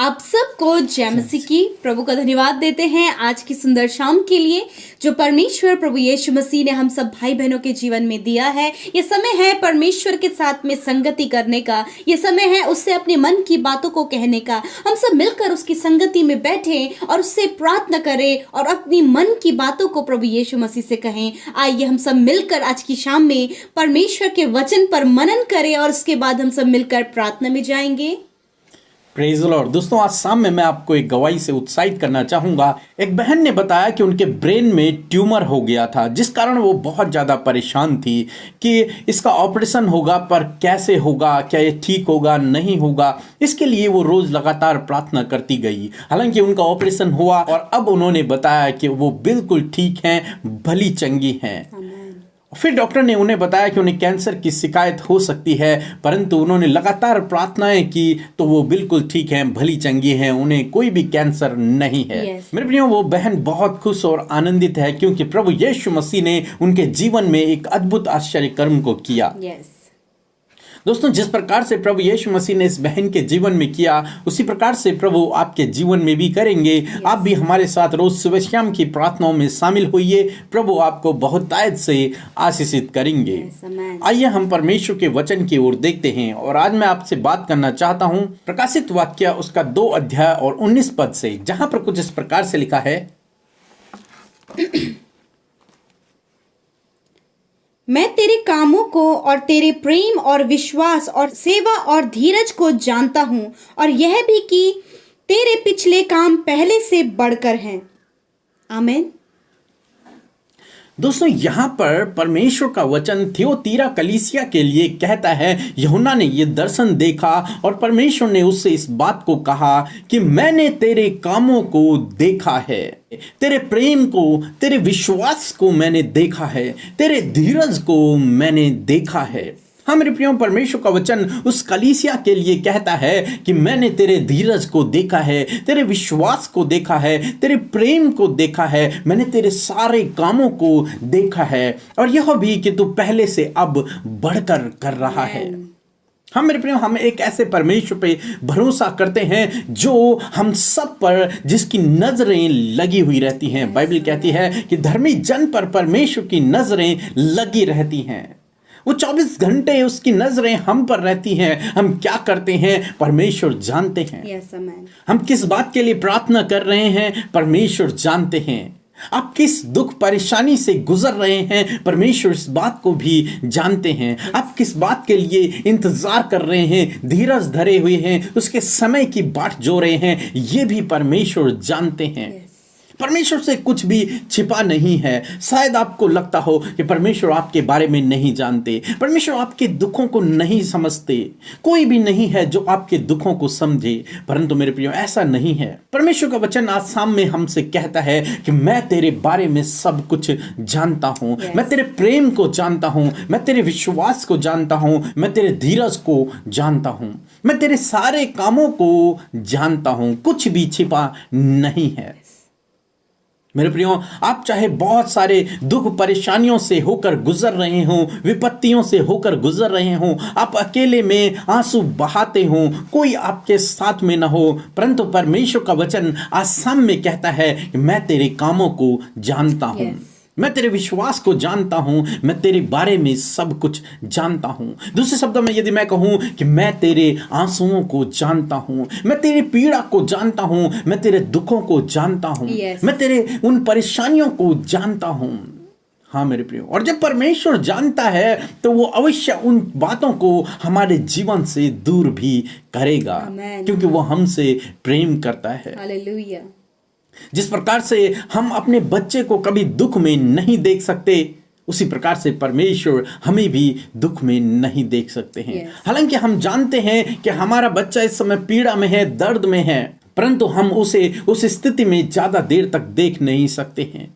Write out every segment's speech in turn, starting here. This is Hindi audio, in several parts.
आप सबको जय मसीह की प्रभु का धन्यवाद देते हैं आज की सुंदर शाम के लिए जो परमेश्वर प्रभु यीशु मसीह ने हम सब भाई बहनों के जीवन में दिया है। ये समय है परमेश्वर के साथ में संगति करने का, ये समय है उससे अपने मन की बातों को कहने का। हम सब मिलकर उसकी संगति में बैठें और उससे प्रार्थना करें और अपनी मन की बातों को प्रभु यीशु मसीह से कहें। आइए हम सब मिलकर आज की शाम में परमेश्वर के वचन पर मनन करें और उसके बाद हम सब मिलकर प्रार्थना में जाएंगे। Praise the Lord. दोस्तों, आज शाम में मैं आपको एक गवाही से उत्साहित करना चाहूंगा। एक बहन ने बताया कि उनके ब्रेन में ट्यूमर हो गया था, जिस कारण वो बहुत ज़्यादा परेशान थी कि इसका ऑपरेशन होगा पर कैसे होगा, क्या ये ठीक होगा नहीं होगा। इसके लिए वो रोज़ लगातार प्रार्थना करती गई। हालांकि उनका ऑपरेशन हुआ और अब उन्होंने बताया कि वो बिल्कुल ठीक हैं, भली चंगी हैं। फिर डॉक्टर ने उन्हें बताया कि उन्हें कैंसर की शिकायत हो सकती है, परंतु उन्होंने लगातार प्रार्थनाएं की तो वो बिल्कुल ठीक हैं, भली चंगी हैं, उन्हें कोई भी कैंसर नहीं है। मेरे प्रियो, वो बहन बहुत खुश और आनंदित है क्योंकि प्रभु यीशु मसीह ने उनके जीवन में एक अद्भुत आश्चर्य कर्म को किया। दोस्तों, जिस प्रकार से प्रभु यीशु मसीह ने इस बहन के जीवन में किया, उसी प्रकार से प्रभु आपके जीवन में भी करेंगे। आप भी हमारे साथ रोज सुबह शाम की प्रार्थनाओं में शामिल होइए। प्रभु आपको बहुतायत से आशीषित करेंगे। आइए हम परमेश्वर के वचन की ओर देखते हैं और आज मैं आपसे बात करना चाहता हूं प्रकाशित वाक्य उसका 2 अध्याय और 19 पद से, जहां पर कुछ इस प्रकार से लिखा है। मैं तेरे कामों को और तेरे प्रेम और विश्वास और सेवा और धीरज को जानता हूं, और यह भी कि तेरे पिछले काम पहले से बढ़कर हैं। आमीन। दोस्तों, यहाँ पर परमेश्वर का वचन थियोतीरा कलीसिया के लिए कहता है। यूहन्ना ने ये दर्शन देखा और परमेश्वर ने उससे इस बात को कहा कि मैंने तेरे कामों को देखा है, तेरे प्रेम को, तेरे विश्वास को मैंने देखा है, तेरे धीरज को मैंने देखा है। हाँ मेरे प्रियो, परमेश्वर का वचन उस कलीसिया के लिए कहता है कि मैंने तेरे धीरज को देखा है, तेरे विश्वास को देखा है, तेरे प्रेम को देखा है, मैंने तेरे सारे कामों को देखा है, और यह भी कि तू पहले से अब बढ़कर कर रहा है। हम मेरे प्रियो, हम एक ऐसे परमेश्वर पे भरोसा करते हैं जो हम सब पर, जिसकी नजरें लगी हुई रहती हैं। बाइबल कहती है कि धर्मी जन पर परमेश्वर की नजरें लगी रहती हैं। वो 24 घंटे उसकी नजरें हम पर रहती हैं। हम क्या करते हैं परमेश्वर जानते हैं। हम किस बात के लिए प्रार्थना कर रहे हैं परमेश्वर जानते हैं। आप किस दुख परेशानी से गुजर रहे हैं परमेश्वर इस बात को भी जानते हैं। आप किस बात के लिए इंतजार कर रहे हैं, धीरज धरे हुए हैं, उसके समय की बाट जो रहे हैं, ये भी परमेश्वर जानते हैं। परमेश्वर से कुछ भी छिपा नहीं है। शायद आपको लगता हो कि परमेश्वर आपके बारे में नहीं जानते, परमेश्वर आपके दुखों को नहीं समझते। कोई भी नहीं है जो आपके दुखों को समझे, परंतु मेरे प्रियो ऐसा नहीं है। परमेश्वर का वचन आज शाम में हमसे कहता है कि मैं तेरे बारे में सब कुछ जानता हूँ। मैं तेरे प्रेम को जानता हूँ, मैं तेरे विश्वास को जानता हूँ, मैं तेरे धीरज को जानता हूँ, मैं तेरे सारे कामों को जानता हूँ। कुछ भी छिपा नहीं है। मेरे प्रियो, आप चाहे बहुत सारे दुख परेशानियों से होकर गुजर रहे हों, विपत्तियों से होकर गुजर रहे हों, आप अकेले में आंसू बहाते हों, कोई आपके साथ में ना हो, परंतु परमेश्वर का वचन आज शाम में कहता है कि मैं तेरे कामों को जानता हूँ, मैं तेरे विश्वास को जानता हूं, मैं तेरे बारे में सब कुछ जानता हूं। दूसरे शब्दों में यदि मैं कहूं कि मैं तेरे आंसुओं को जानता हूं, मैं तेरी पीड़ा को जानता हूं, मैं तेरे दुखों को जानता हूं, मैं तेरे उन परेशानियों को जानता हूं। हाँ मेरे प्रियो, और जब परमेश्वर जानता है तो वो अवश्य उन बातों को हमारे जीवन से दूर भी करेगा, क्योंकि वो हमसे प्रेम करता है। हालेलुया। जिस प्रकार से हम अपने बच्चे को कभी दुख में नहीं देख सकते, उसी प्रकार से परमेश्वर हमें भी दुख में नहीं देख सकते हैं। हालांकि हम जानते हैं कि हमारा बच्चा इस समय पीड़ा में है, दर्द में है, परंतु हम उसे उस स्थिति में ज्यादा देर तक देख नहीं सकते हैं।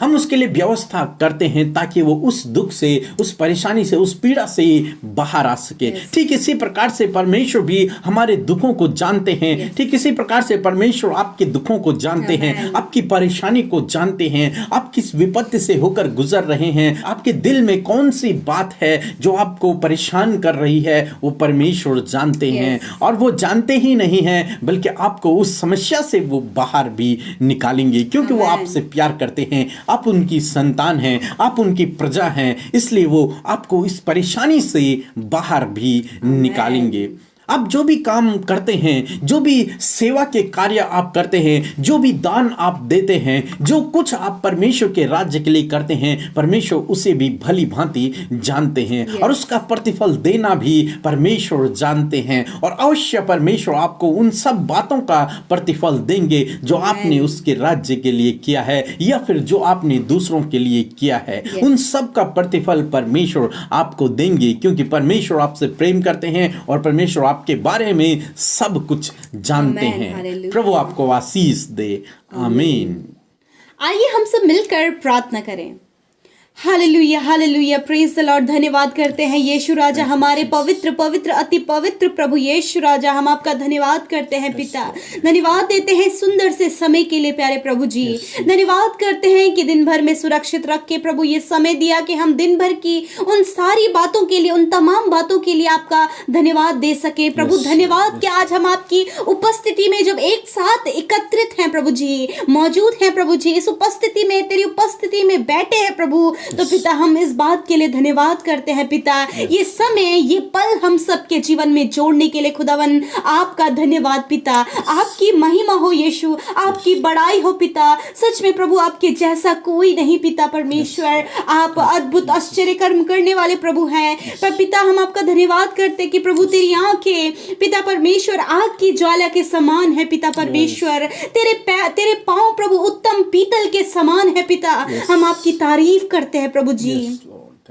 हम उसके लिए व्यवस्था करते हैं ताकि वो उस दुख से, उस परेशानी से, उस पीड़ा से बाहर आ सके। ठीक इसी प्रकार से परमेश्वर भी हमारे दुखों को जानते हैं। ठीक इसी प्रकार से परमेश्वर आपके दुखों को जानते हैं, आपकी परेशानी को जानते हैं, आप किस विपत्ति से होकर गुजर रहे हैं, आपके दिल में कौन सी बात है जो आपको परेशान कर रही है, वो परमेश्वर जानते हैं। और वो जानते ही नहीं हैं बल्कि आपको उस समस्या से वो बाहर भी निकालेंगे, क्योंकि वो आपसे प्यार करते हैं। आप उनकी संतान हैं, आप उनकी प्रजा हैं, इसलिए वो आपको इस परेशानी से बाहर भी निकालेंगे। आप जो भी काम करते हैं, जो भी सेवा के कार्य आप करते हैं, जो भी दान आप देते हैं, जो कुछ आप परमेश्वर के राज्य के लिए करते हैं, परमेश्वर उसे भी भली भांति जानते हैं और उसका प्रतिफल देना भी परमेश्वर जानते हैं। और अवश्य परमेश्वर आपको उन सब बातों का प्रतिफल देंगे जो आपने उसके राज्य के लिए किया है या फिर जो आपने दूसरों के लिए किया है। उन सब का प्रतिफल परमेश्वर आपको देंगे, क्योंकि परमेश्वर आपसे प्रेम करते हैं और परमेश्वर आपके बारे में सब कुछ जानते हैं। प्रभु आपको आशीष दे। आमीन। आइए हम सब मिलकर प्रार्थना करें। Hallelujah, hallelujah, praise the Lord. धन्यवाद करते हैं यीशु राजा, हमारे पवित्र पवित्र अति पवित्र प्रभु यीशु राजा, हम आपका धन्यवाद करते हैं पिता। धन्यवाद देते हैं सुंदर से समय के लिए प्यारे प्रभु जी। धन्यवाद करते हैं कि दिन भर में सुरक्षित रख के प्रभु ये समय दिया कि हम दिन भर की उन सारी बातों के लिए, उन तमाम बातों के लिए आपका धन्यवाद दे सके प्रभु। धन्यवाद कि आज हम आपकी उपस्थिति में जब एक साथ एकत्रित हैं प्रभु जी, मौजूद हैं प्रभु जी, इस उपस्थिति में, तेरी उपस्थिति में बैठे हैं प्रभु। तो पिता हम इस बात के लिए धन्यवाद करते हैं पिता। ये समय, ये पल हम सबके जीवन में जोड़ने के लिए खुदावन आपका धन्यवाद पिता। आपकी महिमा हो यीशु, आपकी बड़ाई हो पिता। सच में प्रभु आपके जैसा कोई नहीं पिता परमेश्वर। आप अद्भुत आश्चर्य कर्म करने वाले प्रभु हैं। पर पिता हम आपका धन्यवाद करते कि प्रभु तेरी आंखें पिता परमेश्वर आग की ज्वाला के समान है पिता परमेश्वर। तेरे पांव प्रभु उत्तम पीतल के समान है पिता। हम आपकी तारीफ करते हैं प्रभु जी।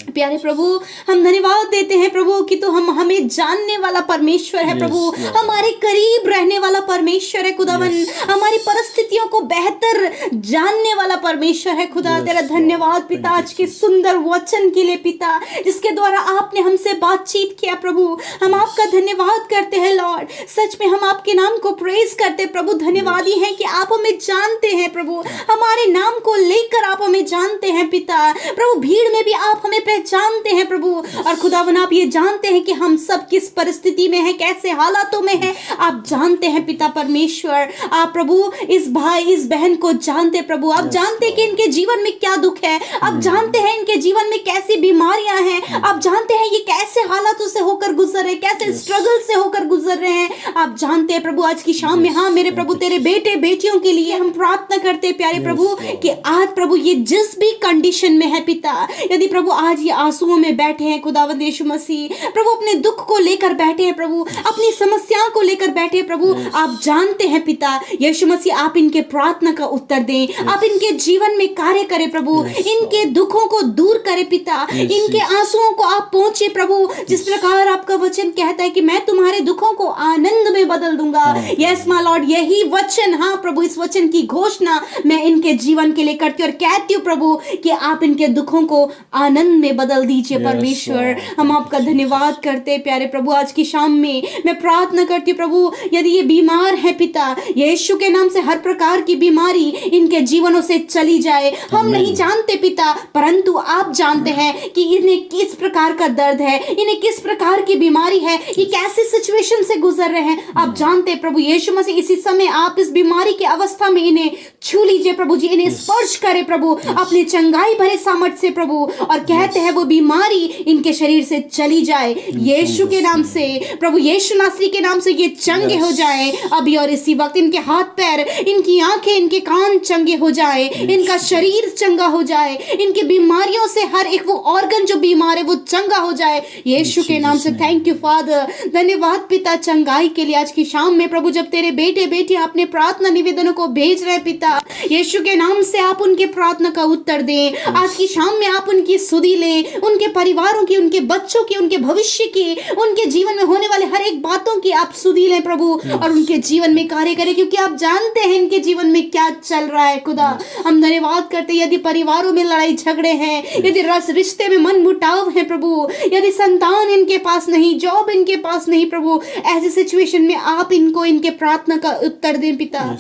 प्यारे प्रभु हम धन्यवाद देते हैं प्रभु कि तो हम हमें जानने वाला परमेश्वर है प्रभु। हमारे करीब रहने वाला परमेश्वर है खुदावन। हमारी परिस्थितियों को बेहतर जानने वाला परमेश्वर है खुदा। तेरा धन्यवाद पिता आज के सुंदर वचन के लिए पिता, जिसके द्वारा आपने हमसे बातचीत किया प्रभु। हम आपका धन्यवाद करते हैं लॉर्ड। सच में हम आपके नाम को प्रेज करते प्रभु। धन्यवादी हैं कि आप हमें जानते हैं प्रभु। हमारे नाम को लेकर आप हमें जानते हैं पिता। प्रभु भीड़ में भी आप हमें पहचानते हैं प्रभु। और खुदावन आप ये जानते हैं कि हम सब किस परिस्थिति में हैं, कैसे हालातों में हैं, आप जानते हैं पिता परमेश्वर। आप प्रभु इस भाई इस बहन को जानते प्रभु। आप जानते हैं कि इनके जीवन में क्या दुख है, आप जानते हैं इनके जीवन में कैसी बीमारियां हैं, आप जानते हैं ये कैसे हालातों से होकर गुजर रहे, कैसे स्ट्रगल से होकर गुजर रहे हैं। आप जानते हैं प्रभु आज की शाम में हाँ मेरे प्रभु तेरे बेटे बेटियों के लिए हम प्रार्थना करते हैं प्यारे प्रभु कि आज प्रभु ये जिस भी कंडीशन में है पिता, यदि प्रभु आज ये आंसुओं में बैठे हैं खुदावंद यीशु मसीह, प्रभु अपने दुख को लेकर बैठे हैं प्रभु, अपनी समस्याओं को लेकर बैठे हैं प्रभु, आप जानते हैं पिता यीशु मसीह। आप इनके प्रार्थना का उत्तर दें, आप इनके जीवन में कार्य करें प्रभु, इनके दुखों को दूर करें पिता, इनके आंसुओं को आप पहुंचे प्रभु। जिस प्रकार आपका वचन कहता है कि मैं तुम्हारे दुखों को आनंद में बदल दूंगा। यस माय लॉर्ड, यही वचन, हाँ प्रभु इस वचन की घोषणा मैं इनके जीवन के लिए करती हूँ और कहती हूँ प्रभु कि आप इनके दुखों को आनंद में बदल दीजिए परमेश्वर। हम आपका धन्यवाद करते हैं प्यारे प्रभु। आज की शाम में मैं प्रार्थना करती हूँ प्रभु, यदि ये बीमार है पिता, यीशु के नाम से हर प्रकार की बीमारी इनके जीवनों से चली जाए। हम नहीं जानते पिता, परंतु आप जानते हैं कि इन्हें किस प्रकार का दर्द है, इन्हें किस प्रकार की बीमारी है, ये कैसे सिचुएशन से गुजर रहे हैं। आप जानते हैं प्रभु यीशु मसीह, इसी समय आप इस बीमारी की अवस्था में इन्हें छू लीजिए प्रभु जी, इन्हें स्पर्श करे प्रभु अपने चंगाई भरे सामर्थ से प्रभु, और कहते हैं वो बीमारी इनके शरीर से चली जाए यीशु के नाम से। प्रभु यीशु नासरी के नाम से ये चंगे हो जाए अभी और इसी वक्त। इनके हाथ पैर, इनकी आंखें, इनके कान चंगे हो जाए, इनका शरीर चंगा हो जाए, इनकी बीमारियों से हर एक वो ऑर्गन जो बीमार है वो चंगा हो जाए यीशु के नाम से। थैंक यू फादर, धन्यवाद पिता चंगाई के लिए। आज की शाम में प्रभु जब तेरे बेटे बेटियां अपने प्रार्थना निवेदनों को भेज रहे पिता, यीशु के नाम से आप उनके प्रार्थना का उत्तर दें। आज की शाम में आप उनकी सुधी में, उनके परिवारों की, उनके बच्चों की, उनके भविष्य की, उनके जीवन में होने वाले हर एक बातों की आप सुधी लें प्रभु, और उनके जीवन में कार्य करें, क्योंकि आप जानते हैं इनके जीवन में क्या चल रहा है खुदा। हम धन्यवाद करते हैं यदि परिवारों में लड़ाई झगड़े हैं, यदि रिश्ते में मन मुटाव है प्रभु, यदि संतान इनके पास नहीं, जॉब इनके पास नहीं प्रभु, ऐसी सिचुएशन में आप इनको इनके प्रार्थना का उत्तर दें पिता।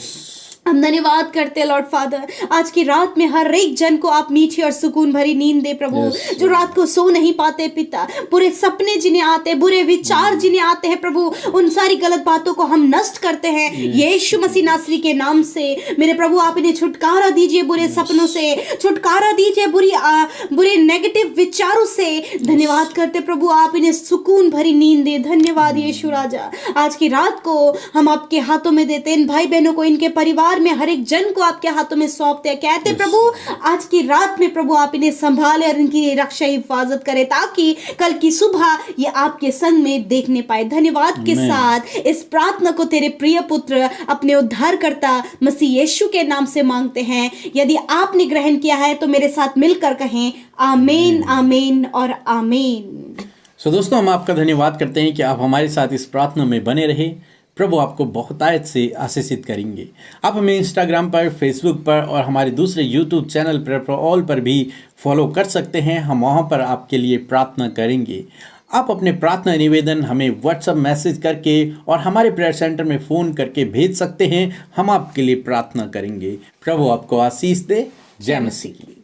हम धन्यवाद करते हैं लॉर्ड फादर, आज की रात में हर एक जन को आप मीठी और सुकून भरी नींद दे प्रभु, जो रात को सो नहीं पाते पिता, बुरे सपने जिन्हें आते, बुरे विचार जिन्हें आते हैं प्रभु, उन सारी गलत बातों को हम नष्ट करते हैं यीशु मसीह नासरी के नाम से। मेरे प्रभु आप इन्हें छुटकारा दीजिए बुरे सपनों से, छुटकारा दीजिए बुरे नेगेटिव विचारों से। धन्यवाद करते प्रभु, आप इन्हें सुकून भरी नींद दे। धन्यवाद यीशु राजा, आज की रात को हम आपके हाथों में देते हैं, इन भाई बहनों को, इनके परिवार में हर एक जन को आपके हाथों में सौंपते हैं। कहते प्रभु आज की रात में प्रभु आप इन्हें संभाले और इनकी रक्षा हिफाजत करें, ताकि कल की सुबह ये आपके संग में देखने पाए। धन्यवाद के साथ इस प्रार्थना को तेरे प्रिय पुत्र अपने उद्धारकर्ता मसीह यीशु के नाम से मांगते हैं। यदि आपने ग्रहण किया है तो मेरे साथ मिलकर कहें आमीन, आमीन और आमीन। सो दोस्तों, हम आपका धन्यवाद करते हैं कि आप हमारे साथ इस प्रार्थना में बने रहे। प्रभु आपको बहुतायत से आशीषित करेंगे। आप हमें इंस्टाग्राम पर, फेसबुक पर और हमारे दूसरे यूट्यूब चैनल पर ऑल पर भी फॉलो कर सकते हैं। हम वहाँ पर आपके लिए प्रार्थना करेंगे। आप अपने प्रार्थना निवेदन हमें व्हाट्सएप मैसेज करके और हमारे प्रेयर सेंटर में फ़ोन करके भेज सकते हैं। हम आपके लिए प्रार्थना करेंगे। प्रभु आपको आशीष दे। जय मसीह की।